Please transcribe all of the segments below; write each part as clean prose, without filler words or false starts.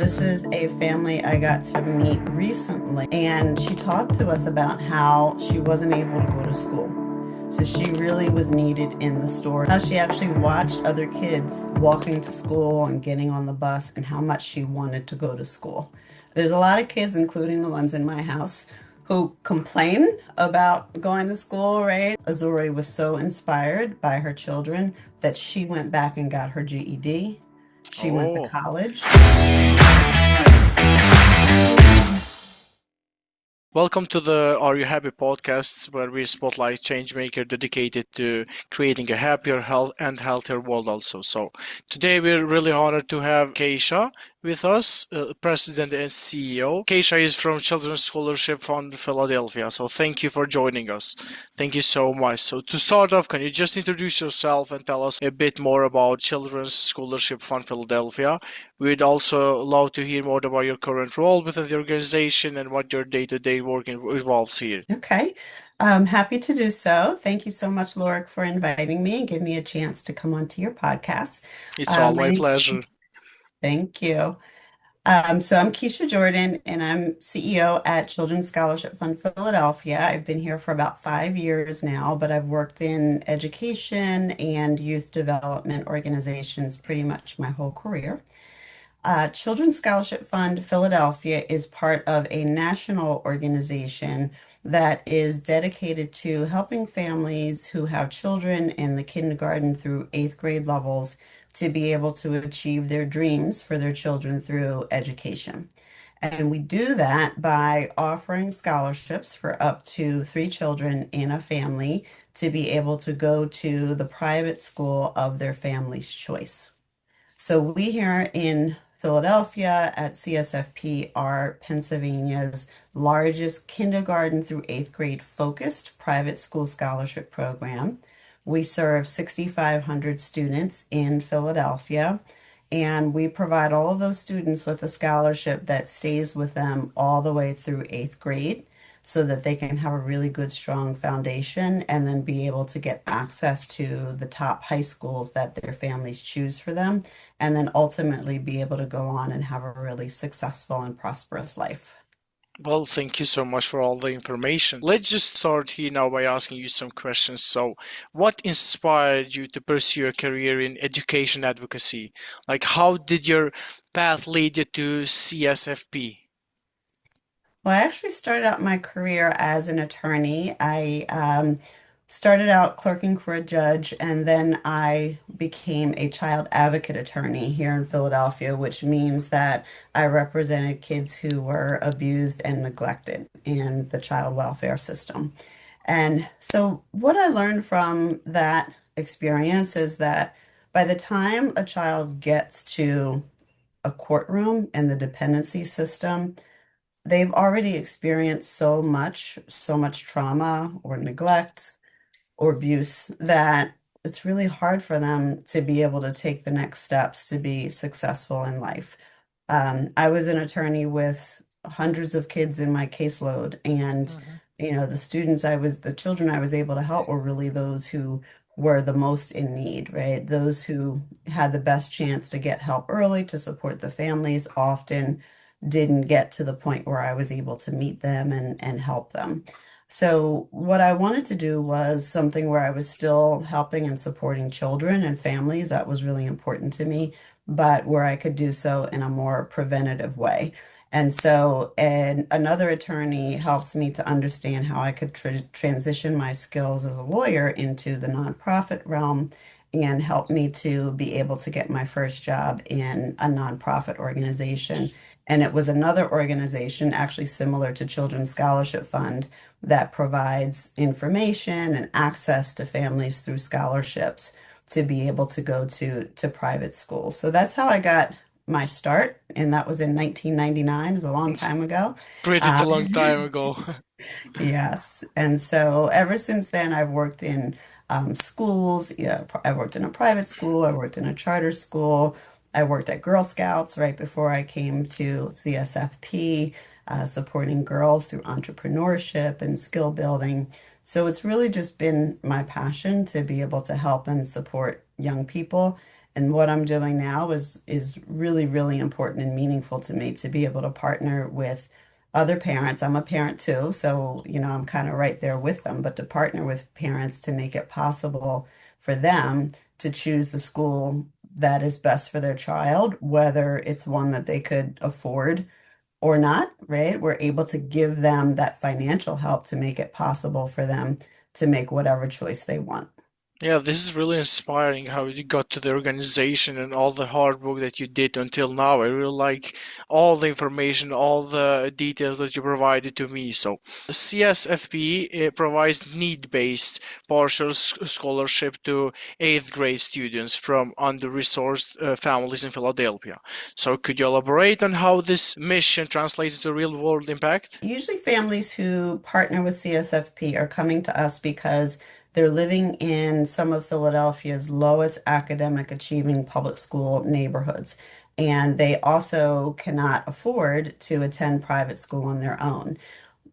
This is a family I got to meet recently, and she talked to us about how she wasn't able to go to school. So she really was needed in the store. How she actually watched other kids walking to school and getting on the bus, and how much she wanted to go to school. There's a lot of kids, including the ones in my house, who complain about going to school, right? Azuri was so inspired by her children that she went back and got her GED. She went to Oh, college. welcome to the Are You Happy podcast, where we spotlight changemaker dedicated to creating a happier, health and healthier world also. So today we're really honored to have Keisha with us, President and CEO. Keisha is from Children's Scholarship Fund Philadelphia. So thank you for joining us. Thank you so much. So to start off, can you just introduce yourself and tell us a bit more about Children's Scholarship Fund Philadelphia? We'd also love to hear more about your current role within the organization and what your day-to-day work involves here. Okay, I'm happy to do so. Thank you so much, Lorik, for inviting me and giving me a chance to come onto your podcast. It's all My my name's pleasure. Thank you. So I'm Keisha Jordan, and I'm CEO at Children's Scholarship Fund Philadelphia. I've been here for about 5 years now, but I've worked in education and youth development organizations pretty much my whole career. Children's Scholarship Fund Philadelphia is part of a national organization that is dedicated to helping families who have children in the kindergarten through eighth grade levels to be able to achieve their dreams for their children through education. And we do that by offering scholarships for up to three children in a family to be able to go to the private school of their family's choice. So we here in Philadelphia at CSFP are Pennsylvania's largest kindergarten through eighth grade focused private school scholarship program. We serve 6,500 students in Philadelphia, and we provide all of those students with a scholarship that stays with them all the way through eighth grade so that they can have a really good, strong foundation and then be able to get access to the top high schools that their families choose for them, and then ultimately be able to go on and have a really successful and prosperous life. Well, thank you so much for all the information. Let's just start here now by asking you some questions. So, what inspired you to pursue a career in education advocacy? Like, how did your path lead you to CSFP? Well, I actually started out my career as an attorney. I started out clerking for a judge, and then I became a child advocate attorney here in Philadelphia, which means that I represented kids who were abused and neglected in the child welfare system. And so, what I learned from that experience is that by the time a child gets to a courtroom in the dependency system, they've already experienced so much trauma or neglect or abuse that it's really hard for them to be able to take the next steps to be successful in life. I was an attorney with hundreds of kids in my caseload, and Mhm. the children I was able to help were really those who were the most in need, right? Those who had the best chance to get help early to support the families often didn't get to the point where I was able to meet them and help them. So, what I wanted to do was something where I was still helping and supporting children and families. That was really important to me, but where I could do so in a more preventative way. And another attorney helps me to understand how I could transition my skills as a lawyer into the nonprofit realm and help me to be able to get my first job in a nonprofit organization. And it was another organization, actually similar to Children's Scholarship Fund, that provides information and access to families through scholarships to be able to go to private schools. So that's how I got my start, and that was in 1999. It was a long time ago. Pretty Uh, long time ago. yes, and so ever since then, I've worked in schools. Yeah, I worked in a private school. I worked in a charter school. I worked at Girl Scouts right before I came to CSFP, supporting girls through entrepreneurship and skill building. So it's really just been my passion to be able to help and support young people And what I'm doing now is really, really important and meaningful to me to be able to partner with other parents. I'm a parent too, so I'm kind of right there with them, but to partner with parents to make it possible for them to choose the school that is best for their child, whether it's one that they could afford or not, right? We're able to give them that financial help to make it possible for them to make whatever choice they want. Yeah, this is really inspiring how you got to the organization and all the hard work that you did until now. I really like all the information, all the details that you provided to me. So, CSFP provides need-based partial scholarship to eighth grade students from under-resourced families in Philadelphia. So, could you elaborate on how this mission translated to real-world impact? Usually, families who partner with CSFP are coming to us because they're living in some of Philadelphia's lowest academic achieving public school neighborhoods. And they also cannot afford to attend private school on their own.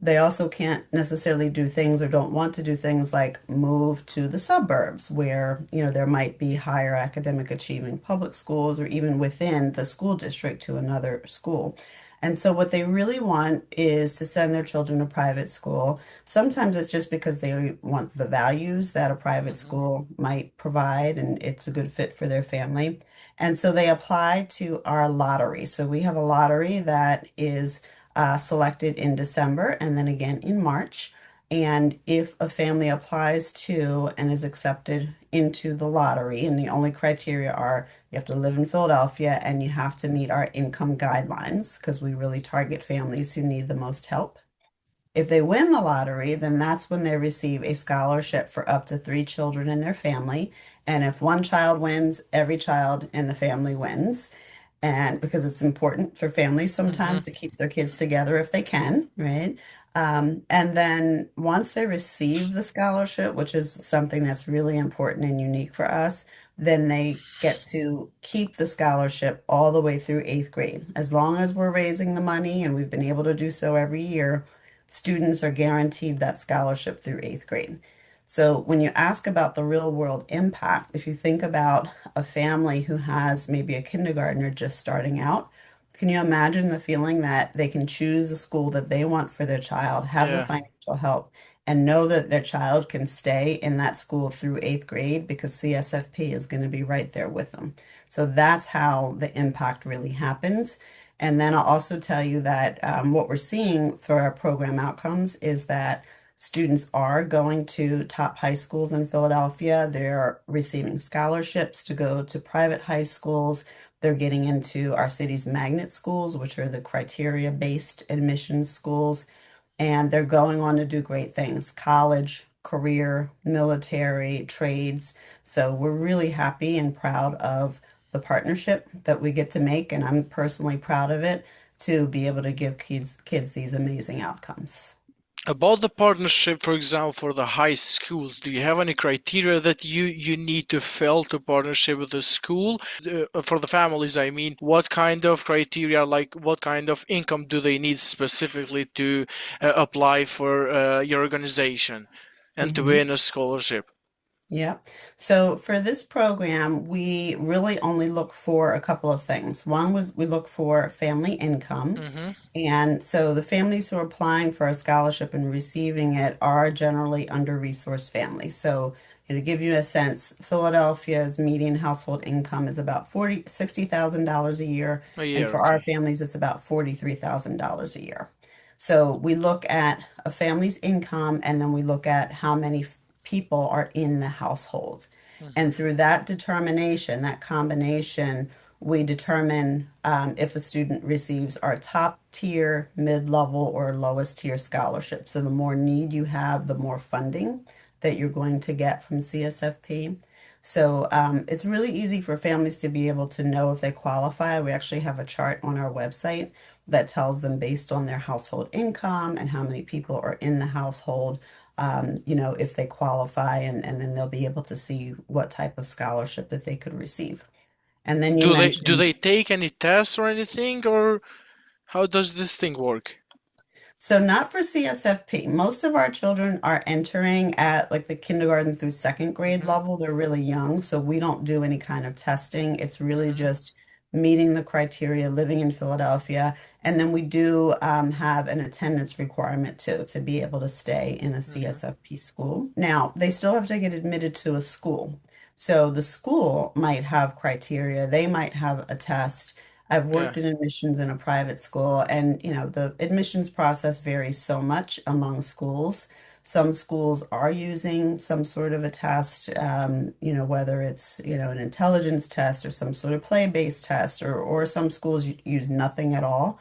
They also can't necessarily do things or don't want to do things like move to the suburbs where, there might be higher academic achieving public schools or even within the school district to another school. And so what they really want is to send their children to private school. Sometimes it's just because they want the values that a private Mhm. school might provide and it's a good fit for their family. And so they apply to our lottery. So we have a lottery that is selected in December and then again in March. And if a family applies to and is accepted into the lottery, and the only criteria are you have to live in Philadelphia and you have to meet our income guidelines because we really target families who need the most help. If they win the lottery, then that's when they receive a scholarship for up to three children in their family. And if one child wins, every child in the family wins. And because it's important for families Mhm. sometimes to keep their kids together if they can, right? And then once they receive the scholarship, which is something that's really important and unique for us, then they get to keep the scholarship all the way through eighth grade. As long as we're raising the money, and we've been able to do so every year, students are guaranteed that scholarship through eighth grade. So when you ask about the real world impact, if you think about a family who has maybe a kindergartner just starting out, can you imagine the feeling that they can choose the school that they want for their child, have the Yeah. financial help, and know that their child can stay in that school through eighth grade because CSFP is going to be right there with them. So that's how the impact really happens. And then I'll also tell you that what we're seeing for our program outcomes is that students are going to top high schools in Philadelphia. They're receiving scholarships to go to private high schools. They're getting into our city's magnet schools, which are the criteria-based admissions schools. And they're going on to do great things, college, career, military, trades. So we're really happy and proud of the partnership that we get to make. And I'm personally proud of it to be able to give kids these amazing outcomes. About the partnership, for example, for the high schools, do you have any criteria that you need to fill to partnership with the school? For the families, I mean, what kind of criteria, like what kind of income do they need specifically to apply for your organization and to Mhm. win a scholarship? Yeah. So for this program, we really only look for a couple of things. One was we look for family income. Mm-hmm. And so the families who are applying for a scholarship and receiving it are generally under-resourced families. So, to give you a sense, Philadelphia's median household income is about $60,000 a year. A And year, for our okay. families, it's about $43,000 a year. So we look at a family's income and then we look at how many people are in the household. And Mm-hmm. through that determination, that combination, we determine if a student receives our top tier, mid-level, or lowest tier scholarship. So the more need you have, the more funding that you're going to get from CSFP. So it's really easy for families to be able to know if they qualify. We actually have a chart on our website that tells them based on their household income and how many people are in the household, if they qualify, and then they'll be able to see what type of scholarship that they could receive. And then you Do they mentioned, take any tests or anything, or how does this thing work? So not for CSFP. Most of our children are entering at like the kindergarten through second grade Hmm. level. They're really young, so we don't do any kind of testing. It's really Hmm. just meeting the criteria, living in Philadelphia, and then we do have an attendance requirement too to be able to stay in a Hmm. CSFP school. Now, they still have to get admitted to a school. So the school might have criteria. They might have a test. I've Yeah. worked in admissions in a private school, and the admissions process varies so much among schools. Some schools are using some sort of a test, whether it's, an intelligence test or some sort of play-based test, or some schools use nothing at all.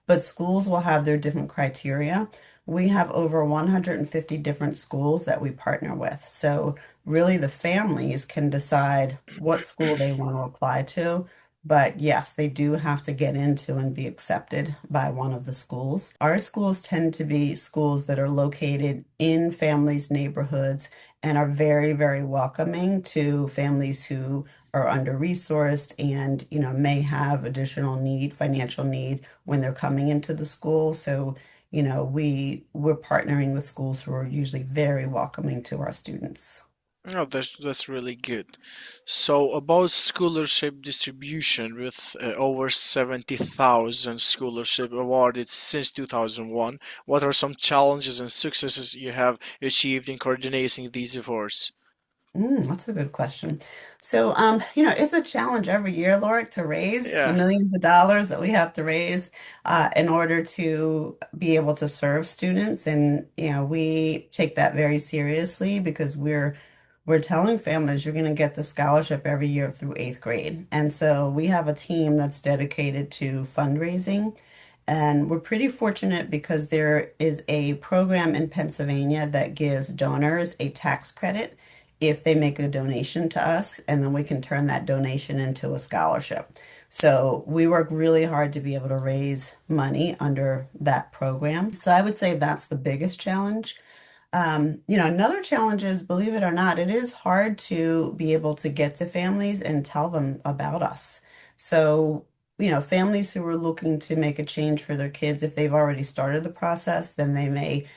But schools will have their different criteria. We have over 150 different schools that we partner with. So really the families can decide what school they want to apply to. But yes, they do have to get into and be accepted by one of the schools. Our schools tend to be schools that are located in families' neighborhoods and are very, very welcoming to families who are under-resourced and, may have additional need, financial need when they're coming into the school. So, we're partnering with schools who are usually very welcoming to our students. Oh, that's really good. So about scholarship distribution, with over 70,000 scholarship awarded since 2001, what are some challenges and successes you have achieved in coordinating these efforts? That's a good question. So, it's a challenge every year, Laura, to raise the Yeah. millions of dollars that we have to raise in order to be able to serve students. And, we take that very seriously because we're telling families you're going to get the scholarship every year through eighth grade. And so we have a team that's dedicated to fundraising. And we're pretty fortunate because there is a program in Pennsylvania that gives donors a tax credit if they make a donation to us, and then we can turn that donation into a scholarship. So we work really hard to be able to raise money under that program. So I would say that's the biggest challenge. Another challenge is, believe it or not, it is hard to be able to get to families and tell them about us. So, families who are looking to make a change for their kids, if they've already started the process, then they may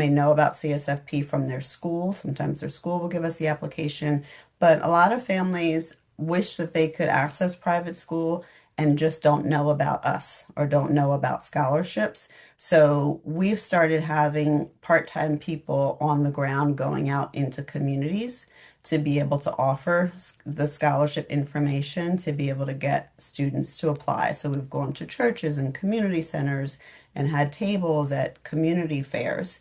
know about CSFP from their school. Sometimes their school will give us the application, but a lot of families wish that they could access private school and just don't know about us or don't know about scholarships. So we've started having part-time people on the ground going out into communities to be able to offer the scholarship information to be able to get students to apply. So we've gone to churches and community centers and had tables at community fairs.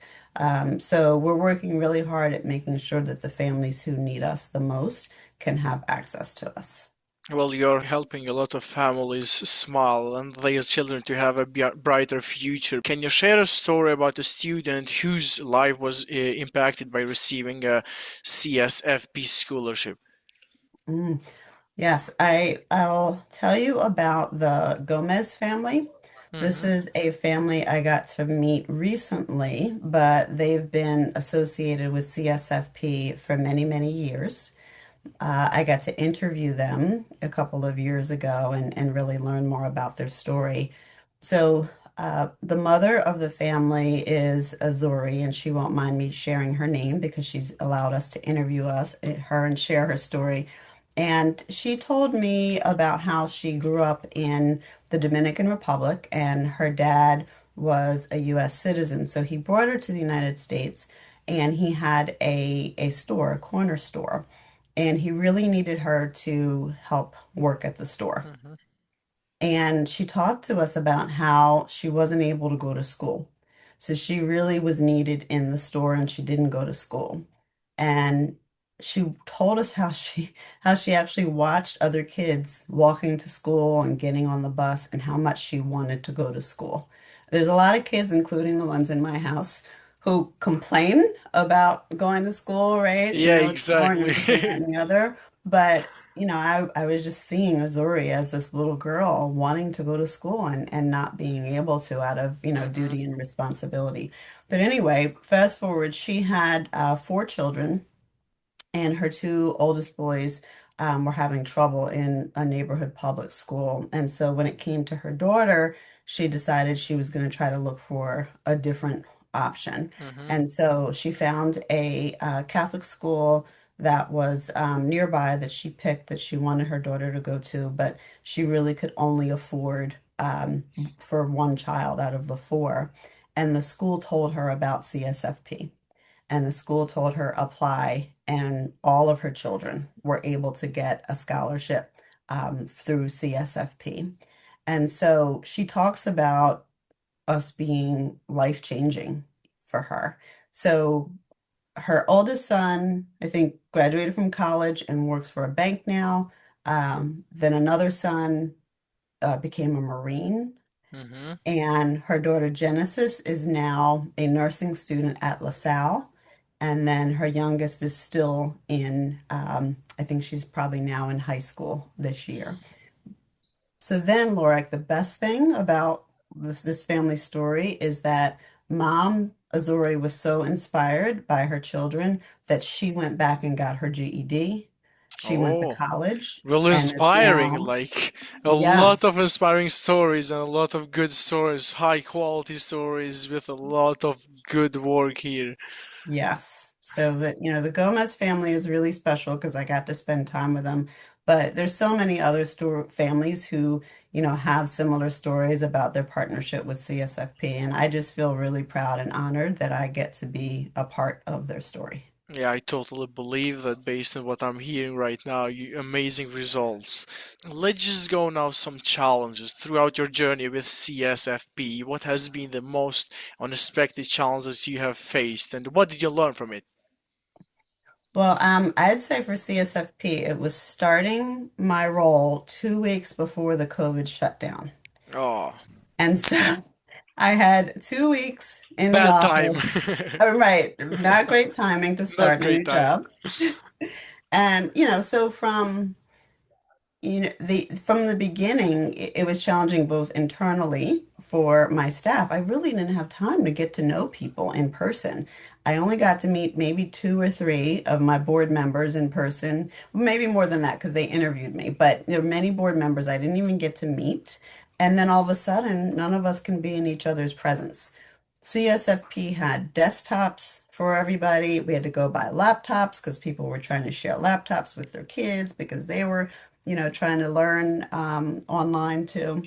So we're working really hard at making sure that the families who need us the most can have access to us. Well, you're helping a lot of families smile and their children to have a brighter future. Can you share a story about a student whose life was impacted by receiving a CSFP scholarship? Mm. Yes, I'll tell you about the Gomez family. This Hmm. is a family I got to meet recently, but they've been associated with CSFP for many, many years. I got to interview them a couple of years ago and really learn more about their story. So, the mother of the family is Azuri, and she won't mind me sharing her name because she's allowed us to interview her and share her story. And she told me about how she grew up in the Dominican Republic, and her dad was a U.S. citizen. So he brought her to the United States, and he had a store, a corner store, and he really needed her to help work at the store. Hmm. And she talked to us about how she wasn't able to go to school. So she really was needed in the store and she didn't go to school. And she told us how she actually watched other kids walking to school and getting on the bus and how much she wanted to go to school. There's a lot of kids, including the ones in my house, who complain about going to school, right? Yeah, Exploring exactly. and this and that and the other. But I was just seeing Azuri as this little girl wanting to go to school and not being able to out of, Hmm. duty and responsibility. But anyway, fast forward, she had four children, and her two oldest boys were having trouble in a neighborhood public school. And so when it came to her daughter, she decided she was going to try to look for a different option. Mm-hmm. And so she found a Catholic school that was nearby that she picked that she wanted her daughter to go to, but she really could only afford for one child out of the four. And the school told her about CSFP. And the school told her apply, and all of her children were able to get a scholarship through CSFP. And so she talks about us being life-changing for her. So her oldest son, I think, graduated from college and works for a bank now. Then another son became a Marine. Mm-hmm. And her daughter Genesis is now a nursing student at LaSalle. And then her youngest is still in, I think she's probably now in high school this year. So then, Laura, the best thing about this family story is that mom, Azuri, was so inspired by her children that she went back and got her GED. She went to Oh, college really and is inspiring. now, Like a lot of yes. inspiring stories and a lot of good stories, high quality stories with a lot of good work here. Yes. So that, the Gomez family is really special because I got to spend time with them. But there's so many other families who, have similar stories about their partnership with CSFP. And I just feel really proud and honored that I get to be a part of their story. Yeah, I totally believe that based on what I'm hearing right now, you amazing results. Let's just go now some challenges throughout your journey with CSFP. What has been the most unexpected challenges you have faced and what did you learn from it? Well, I'd say for CSFP, it was starting my role 2 weeks before the COVID shutdown. Oh, And so I had 2 weeks in the bad time. office. Oh, right. Not great timing to Not start a great new time. job. And, so from the from the beginning, it was challenging both internally for my staff. I really didn't have time to get to know people in person. I only got to meet maybe two or three of my board members in person, maybe more than that because they interviewed me. But there were many board members I didn't even get to meet. And then all of a sudden, none of us can be in each other's presence. CSFP had desktops for everybody. We had to go buy laptops because people were trying to share laptops with their kids because they were, trying to learn online too.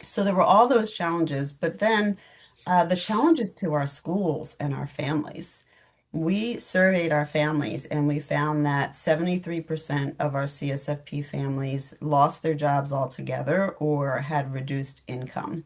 So there were all those challenges, but then the challenges to our schools and our families. We surveyed our families and we found that 73% of our CSFP families lost their jobs altogether or had reduced income.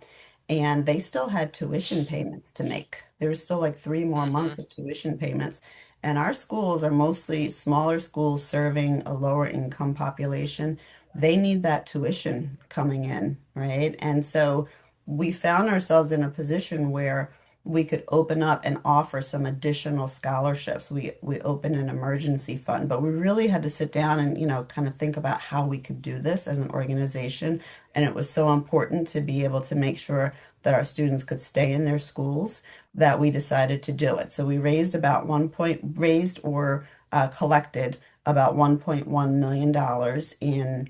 And they still had tuition payments to make. There was still like 3 more months Hmm. of tuition payments. And our schools are mostly smaller schools serving a lower income population. They need that tuition coming in, right? And so we found ourselves in a position where we could open up and offer some additional scholarships. We opened an emergency fund, but we really had to sit down and, kind of think about how we could do this as an organization. And it was so important to be able to make sure that our students could stay in their schools that we decided to do it. So we raised or collected about $1.1 million in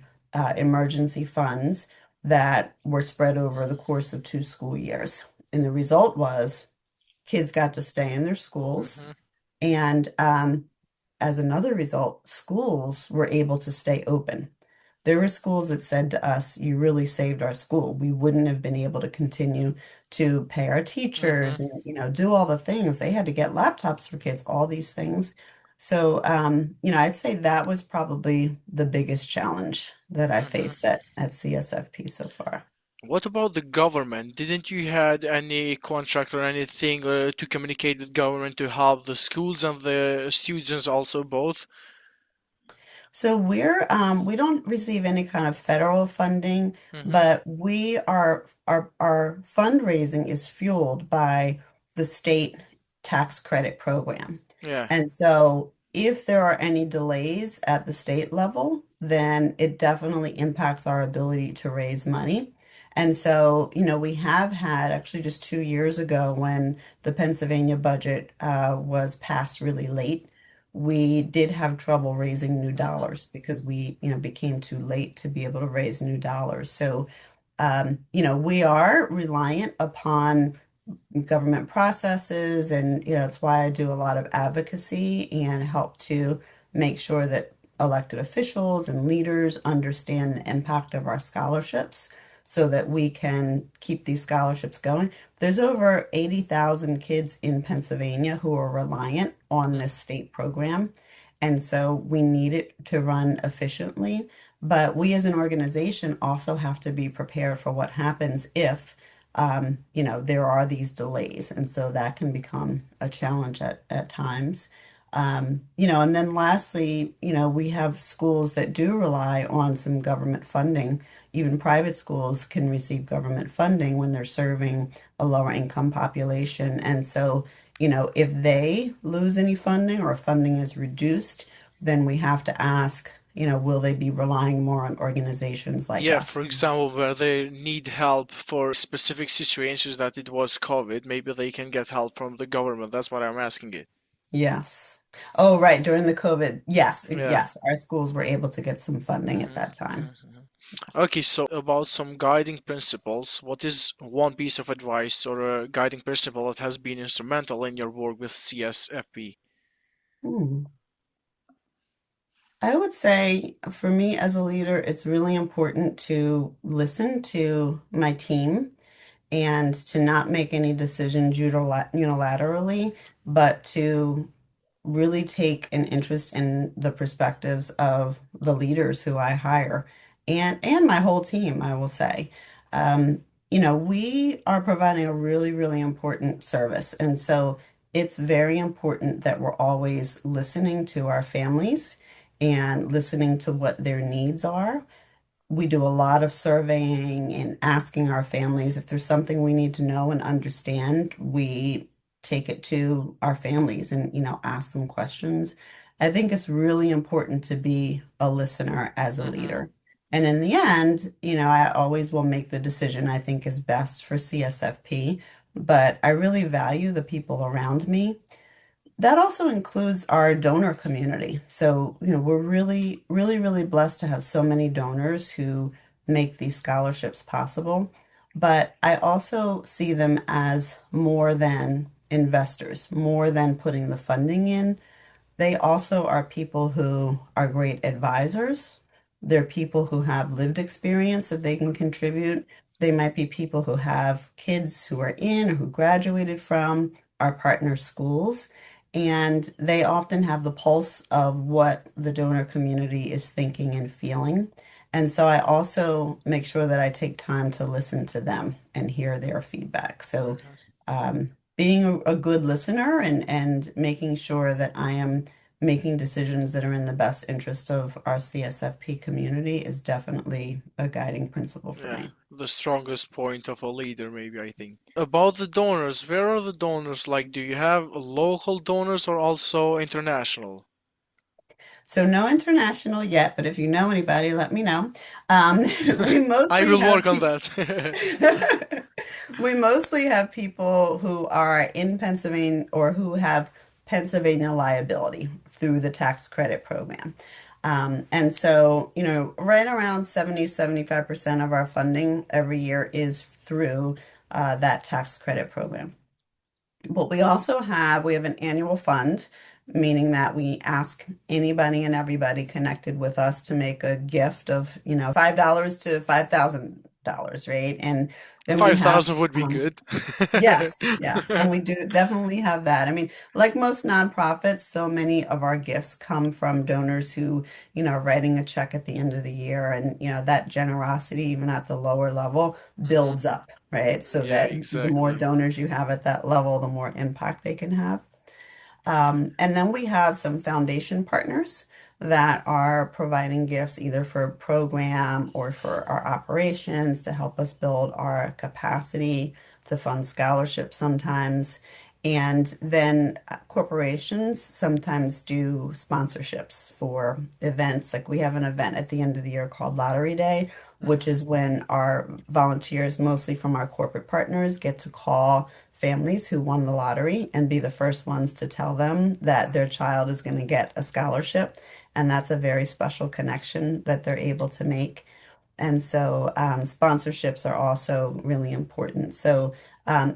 emergency funds that were spread over the course of 2 school years. And the result was kids got to stay in their schools. Hmm. And as another result, schools were able to stay open. There were schools that said to us, "You really saved our school. We wouldn't have been able to continue to pay our Hmm. teachers and, do all the things. They had to get laptops for kids, all these things." So, I'd say that was probably the biggest challenge that I Hmm. faced at CSFP so far. What about the government? Didn't you had any contract or anything to communicate with government to help the schools and the students also both? So we don't receive any kind of federal funding, Hmm. but our fundraising is fueled by the state tax credit program. Yeah. And so if there are any delays at the state level, then it definitely impacts our ability to raise money. And so, we have had actually just 2 years ago when the Pennsylvania budget was passed really late. we did have trouble raising new Hmm. dollars because we, became too late to be able to raise new dollars. So, we are reliant upon government processes, and it's why I do a lot of advocacy and help to make sure that elected officials and leaders understand the impact of our scholarships so that we can keep these scholarships going. There's over 80,000 kids in Pennsylvania who are reliant on this state program, and so we need it to run efficiently. But we as an organization also have to be prepared for what happens if there are these delays, and so that can become a challenge at times. And then lastly, we have schools that do rely on some government funding. Even private schools can receive government funding when they're serving a lower income population. And so, if they lose any funding or funding is reduced, then we have to ask, will they be relying more on organizations like Yeah, for us? example, where they need help for specific situations that it was COVID, maybe they can get help from the government. That's what I'm asking it. Yes. Oh, right. During the COVID. Yes. Yeah. Yes. Our schools were able to get some funding at Hmm. that time. Hmm. Okay, so about some guiding principles, what is one piece of advice or a guiding principle that has been instrumental in your work with CSFP? Hmm. I would say for me as a leader, it's really important to listen to my team and to not make any decisions unilaterally, but to really take an interest in the perspectives of the leaders who I hire and my whole team, I will say. We are providing a really, really important service. And so it's very important that we're always listening to our families and listening to what their needs are. We do a lot of surveying and asking our families if there's something we need to know and understand. We take it to our families and, ask them questions. I think it's really important to be a listener as a Hmm. leader. And in the end, I always will make the decision I think is best for CSFP, but I really value the people around me. That also includes our donor community. So, we're really, really, really blessed to have so many donors who make these scholarships possible. But I also see them as more than investors, more than putting the funding in. They also are people who are great advisors. They're people who have lived experience that they can contribute. They might be people who have kids who are in or who graduated from our partner schools. And they often have the pulse of what the donor community is thinking and feeling. And so I also make sure that I take time to listen to them and hear their feedback. So, being a good listener and making sure that I am making decisions that are in the best interest of our CSFP community is definitely a guiding principle for Yeah, me. the strongest point of a leader, maybe I think. About the donors, where are the donors? Like, do you have local donors or also international? So no international yet, but if you know anybody, let me know. Um, we I mostly will have work on people. that. We mostly have people who are in Pennsylvania or who have Pennsylvania liability through the tax credit program. And so, right around 75% of our funding every year is through that tax credit program. But we have an annual fund, meaning that we ask anybody and everybody connected with us to make a gift of, $5 to $5,000, right? And then we have 5,000 would be um, good. Yes, yes, and we do definitely have that. I mean, like most nonprofits, so many of our gifts come from donors who, are writing a check at the end of the year, and that generosity, even at the lower level, Hmm. builds up, right? So Yeah, that the more exactly. donors you have at that level, the more impact they can have. And then we have some foundation partners that are providing gifts either for a program or for our operations to help us build our capacity to fund scholarships sometimes. And then corporations sometimes do sponsorships for events. Like we have an event at the end of the year called Lottery Day, which is when our volunteers, mostly from our corporate partners, get to call families who won the lottery and be the first ones to tell them that their child is going to get a scholarship. And that's a very special connection that they're able to make. And so sponsorships are also really important. So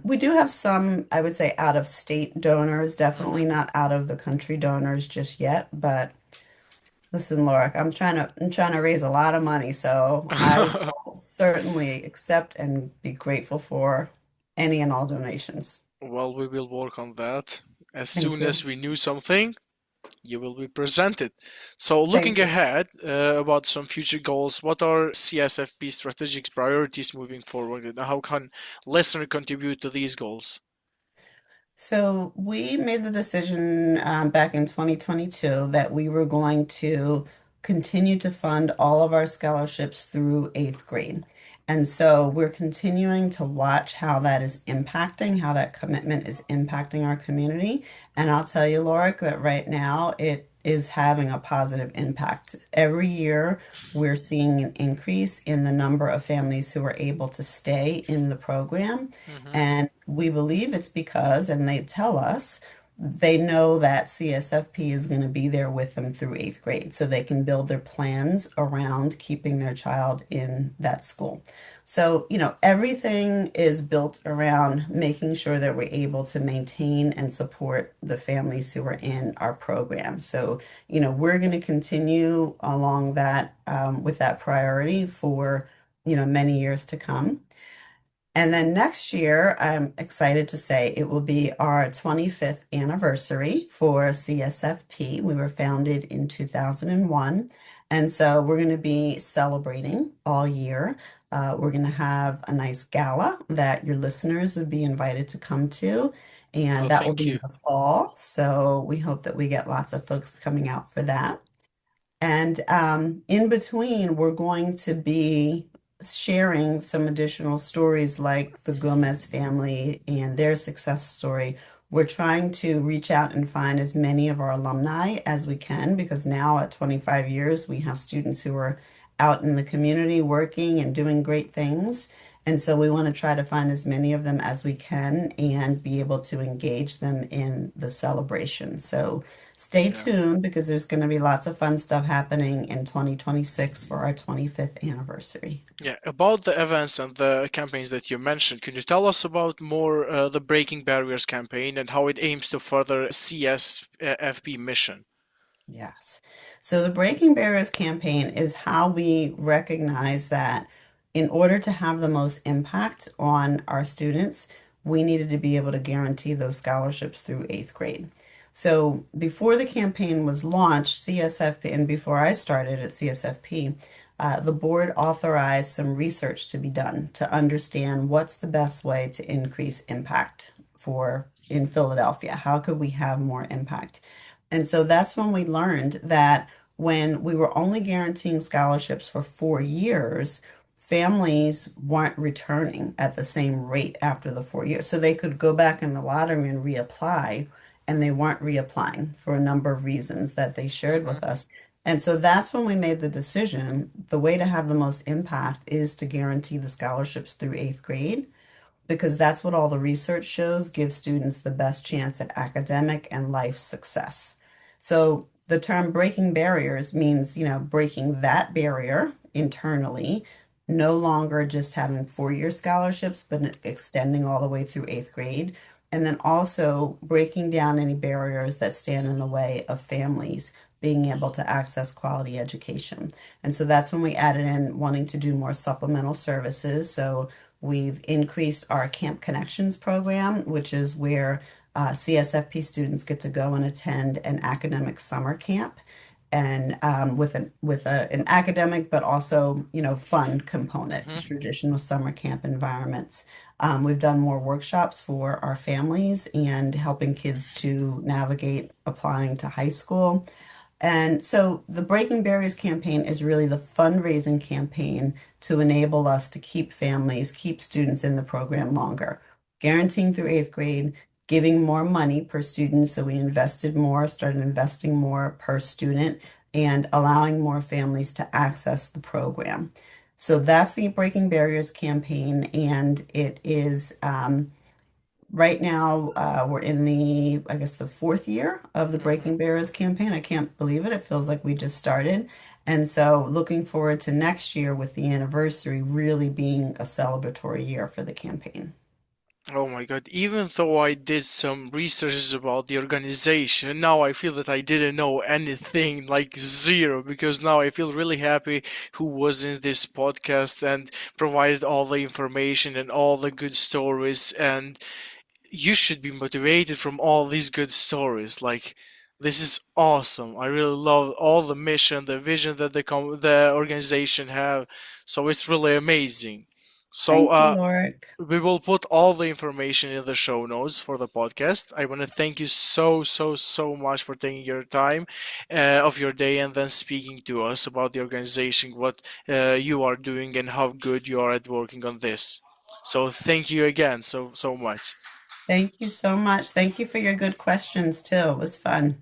we do have some, I would say, out of state donors, definitely Hmm. not out of the country donors just yet. But listen, Laura, I'm trying to raise a lot of money, so I will certainly accept and be grateful for any and all donations. Well, we will work on that. As Thank soon you. as we knew something, you will be presented. So, Thank looking you. ahead about some future goals, what are CSFP strategic priorities moving forward, and how can listener contribute to these goals? So we made the decision back in 2022 that we were going to continue to fund all of our scholarships through eighth grade. And so we're continuing to watch how that is impacting, how that commitment is impacting our community. And I'll tell you, Laura, that right now it is having a positive impact. Every year, we're seeing an increase in the number of families who are able to stay in the program. Hmm. And we believe it's because, and they tell us, they know that CSFP is going to be there with them through eighth grade, so they can build their plans around keeping their child in that school. So, everything is built around making sure that we're able to maintain and support the families who are in our program. So, we're going to continue along that with that priority for, many years to come. And then next year, I'm excited to say it will be our 25th anniversary for CSFP. We were founded in 2001. And so we're going to be celebrating all year. We're going to have a nice gala that your listeners would be invited to come to. Oh, And that will thank be in you. the fall. So we hope that we get lots of folks coming out for that. And in between, we're going to be sharing some additional stories like the Gomez family and their success story. We're trying to reach out and find as many of our alumni as we can because now at 25 years, we have students who are out in the community working and doing great things. And so we want to try to find as many of them as we can and be able to engage them in the celebration. So stay Yeah. tuned because there's going to be lots of fun stuff happening in 2026 for our 25th anniversary. Yeah, about the events and the campaigns that you mentioned, could you tell us about more the Breaking Barriers campaign and how it aims to further CSFP mission? Yes. So the Breaking Barriers campaign is how we recognize that in order to have the most impact on our students, we needed to be able to guarantee those scholarships through eighth grade. So before the campaign was launched, CSFP, and before I started at CSFP, the board authorized some research to be done to understand what's the best way to increase impact for in Philadelphia. How could we have more impact? And so that's when we learned that when we were only guaranteeing scholarships for 4 years, families weren't returning at the same rate after the 4 years. So they could go back in the lottery and reapply, and they weren't reapplying for a number of reasons that they shared Hmm. with us. And so that's when we made the decision the way to have the most impact is to guarantee the scholarships through eighth grade because that's what all the research shows gives students the best chance at academic and life success. So the term breaking barriers means, breaking that barrier internally, no longer just having 4 year scholarships, but extending all the way through eighth grade. And then also breaking down any barriers that stand in the way of families being able to access quality education. And so that's when we added in wanting to do more supplemental services. So we've increased our Camp Connections program, which is where CSFP students get to go and attend an academic summer camp, and with an academic but also fun component, Hmm. traditional summer camp environments. We've done more workshops for our families and helping kids to navigate applying to high school. And so the Breaking Barriers campaign is really the fundraising campaign to enable us to keep families, keep students in the program longer, guaranteeing through eighth grade, giving more money per student. So we invested more, started investing more per student, and allowing more families to access the program. So that's the Breaking Barriers campaign, and it is right now we're in I guess, the fourth year of the Mhm. Breaking Barriers campaign. I can't believe it. It feels like we just started. And so looking forward to next year with the anniversary really being a celebratory year for the campaign. Oh my God, even though I did some researches about the organization, now I feel that I didn't know anything, like zero, because now I feel really happy who was in this podcast and provided all the information and all the good stories. And you should be motivated from all these good stories. Like, this is awesome. I really love all the mission, the vision that the organization have. So it's really amazing. So, Thank you, Lorik. we will put all the information in the show notes for the podcast. I want to thank you so, so, so much for taking your time of your day and then speaking to us about the organization, what you are doing, and how good you are at working on this. So thank you again so, so much. Thank you so much. Thank you for your good questions too. It was fun.